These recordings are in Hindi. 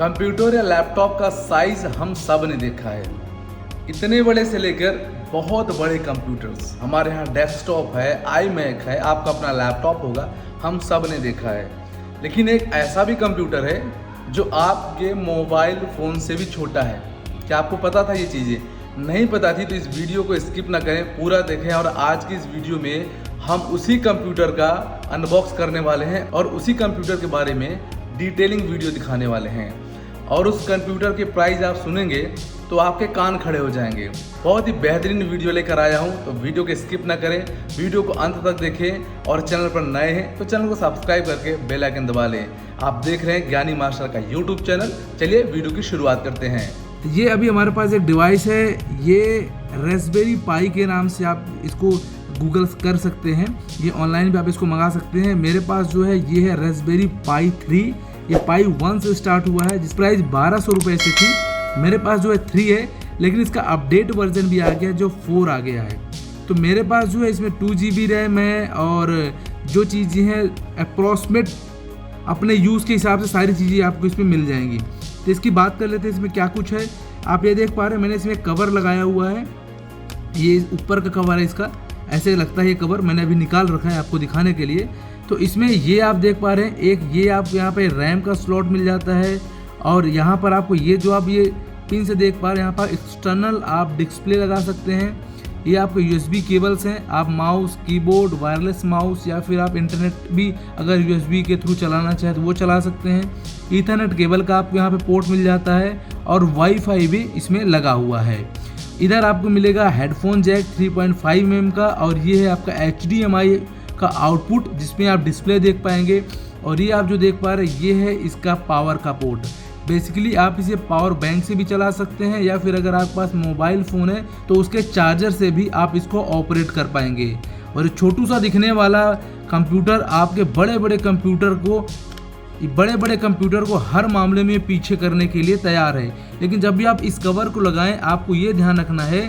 कंप्यूटर या लैपटॉप का साइज हम सब ने देखा है, इतने बड़े से लेकर बहुत बड़े कंप्यूटर्स। हमारे यहाँ डेस्कटॉप है, iMac है, आपका अपना लैपटॉप होगा, हम सब ने देखा है। लेकिन एक ऐसा भी कंप्यूटर है जो आपके मोबाइल फ़ोन से भी छोटा है। क्या आपको पता था ये चीज़ें? नहीं पता थी तो इस वीडियो को स्किप ना करें, पूरा देखें। और आज की इस वीडियो में हम उसी कंप्यूटर का अनबॉक्स करने वाले हैं और उसी कंप्यूटर के बारे में डिटेलिंग वीडियो दिखाने वाले हैं। और उस कंप्यूटर के प्राइस आप सुनेंगे तो आपके कान खड़े हो जाएंगे। बहुत ही बेहतरीन वीडियो लेकर आया हूं, तो वीडियो को स्किप ना करें, वीडियो को अंत तक देखें। और चैनल पर नए हैं तो चैनल को सब्सक्राइब करके बेल आइकन दबा लें। आप देख रहे हैं ज्ञानी मास्टर का यूट्यूब चैनल। चलिए वीडियो की शुरुआत करते हैं। ये अभी हमारे पास एक डिवाइस है, ये रेस्पबेरी पाई के नाम से आप इसको गूगल कर सकते हैं। ये ऑनलाइन भी आप इसको मंगा सकते हैं। मेरे पास जो है ये है रेस्पबेरी पाई 3। ये पाई 1 से स्टार्ट हुआ है, जिस प्राइस 1200 रुपये से थी। मेरे पास जो है 3 है, लेकिन इसका अपडेट वर्जन भी आ गया जो 4 आ गया है। तो मेरे पास जो है इसमें 2 GB रैम है और जो चीज़ें हैं अप्रॉक्सीमेट अपने यूज़ के हिसाब से सारी चीज़ें आपको इसमें मिल जाएंगी। तो इसकी बात कर लेते हैं इसमें क्या कुछ है। आप ये देख पा रहे हैं, मैंने इसमें कवर लगाया हुआ है। ये ऊपर का कवर है इसका, ऐसे लगता है ये कवर। मैंने अभी निकाल रखा है आपको दिखाने के लिए। तो इसमें ये आप देख पा रहे हैं, एक ये आप यहाँ पे रैम का स्लॉट मिल जाता है। और यहाँ पर आपको ये जो आप ये पिन से देख पा रहे हैं, यहाँ पर एक्सटर्नल आप डिस्प्ले लगा सकते हैं। ये आपके USB केबल्स हैं। आप माउस, कीबोर्ड, वायरलेस माउस या फिर आप इंटरनेट भी अगर USB के थ्रू चलाना चाहें तो वो चला सकते हैं। ईथरनेट केबल का आपको यहाँ पे पोर्ट मिल जाता है और वाईफाई भी इसमें लगा हुआ है। इधर आपको मिलेगा हेडफोन जैक 3.5 mm का, और ये है आपका HDMI का आउटपुट जिसमें आप डिस्प्ले देख पाएंगे। और ये आप जो देख पा रहे हैं ये है इसका पावर का पोर्ट। बेसिकली आप इसे पावर बैंक से भी चला सकते हैं या फिर अगर आपके पास मोबाइल फ़ोन है तो उसके चार्जर से भी आप इसको ऑपरेट कर पाएंगे। और छोटू सा दिखने वाला कंप्यूटर आपके बड़े बड़े कंप्यूटर को हर मामले में पीछे करने के लिए तैयार है। लेकिन जब भी आप इस कवर को लगाएं, आपको ये ध्यान रखना है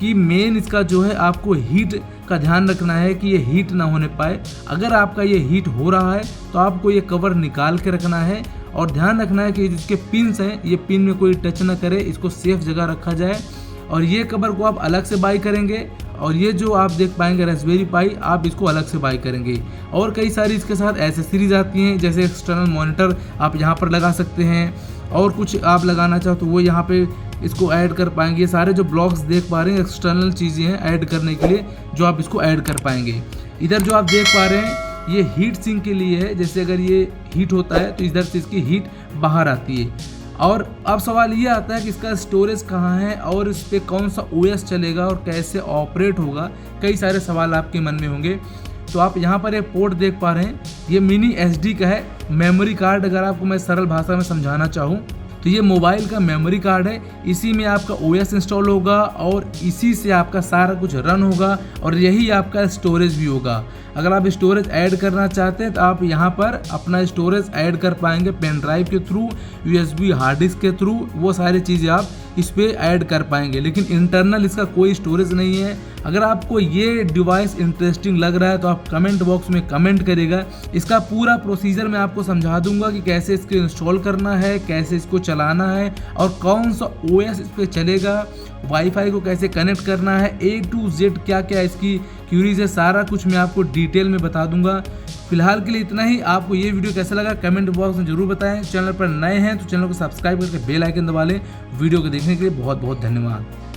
कि मेन इसका जो है आपको हीट का ध्यान रखना है कि ये हीट ना होने पाए। अगर आपका ये हीट हो रहा है तो आपको ये कवर निकाल के रखना है और ध्यान रखना है कि इसके पिन्स हैं, ये पिन में कोई टच ना करे, इसको सेफ जगह रखा जाए। और ये कवर को आप अलग से बाई करेंगे और ये जो आप देख पाएंगे रेस्पबेरी पाई, आप इसको अलग से बाई करेंगे। और कई सारी इसके साथ एसेसरीज आती हैं, जैसे एक्सटर्नल मॉनिटर आप यहाँ पर लगा सकते हैं और कुछ आप लगाना चाहो तो वो यहाँ पे इसको ऐड कर पाएंगे। ये सारे जो ब्लॉक्स देख पा रहे हैं एक्सटर्नल चीज़ें हैं ऐड करने के लिए जो आप इसको ऐड कर पाएंगे। इधर जो आप देख पा रहे हैं ये हीट सिंक के लिए है, जैसे अगर ये हीट होता है तो इधर से इसकी हीट बाहर आती है। और अब सवाल ये आता है कि इसका स्टोरेज कहाँ है और इस पर कौन सा OS चलेगा और कैसे ऑपरेट होगा। कई सारे सवाल आपके मन में होंगे। तो आप यहाँ पर एक पोर्ट देख पा रहे हैं, ये मिनी SD का है मेमोरी कार्ड। अगर आपको मैं सरल भाषा में समझाना चाहूँ तो ये मोबाइल का मेमोरी कार्ड है। इसी में आपका OS इंस्टॉल होगा और इसी से आपका सारा कुछ रन होगा और यही आपका स्टोरेज भी होगा। अगर आप स्टोरेज ऐड करना चाहते हैं तो आप यहाँ पर अपना स्टोरेज ऐड कर पाएंगे पेन ड्राइव के थ्रू, USB हार्ड डिस्क के थ्रू, वो सारी चीज़ें आप इस पर ऐड कर पाएंगे। लेकिन इंटरनल इसका कोई स्टोरेज नहीं है। अगर आपको ये डिवाइस इंटरेस्टिंग लग रहा है तो आप कमेंट बॉक्स में कमेंट करेगा। इसका पूरा प्रोसीजर मैं आपको समझा दूंगा कि कैसे इसको इंस्टॉल करना है, कैसे इसको चलाना है और कौन सा OS इस पर चलेगा, वाईफाई को कैसे कनेक्ट करना है, A to Z क्या क्या इसकी क्यूरीज है, सारा कुछ मैं आपको डिटेल में बता दूंगा। फिलहाल के लिए इतना ही। आपको ये वीडियो कैसा लगा कमेंट बॉक्स में जरूर बताएं। चैनल पर नए हैं तो चैनल को सब्सक्राइब करके बेल आइकन दबा लें। वीडियो को देखने के लिए बहुत बहुत धन्यवाद।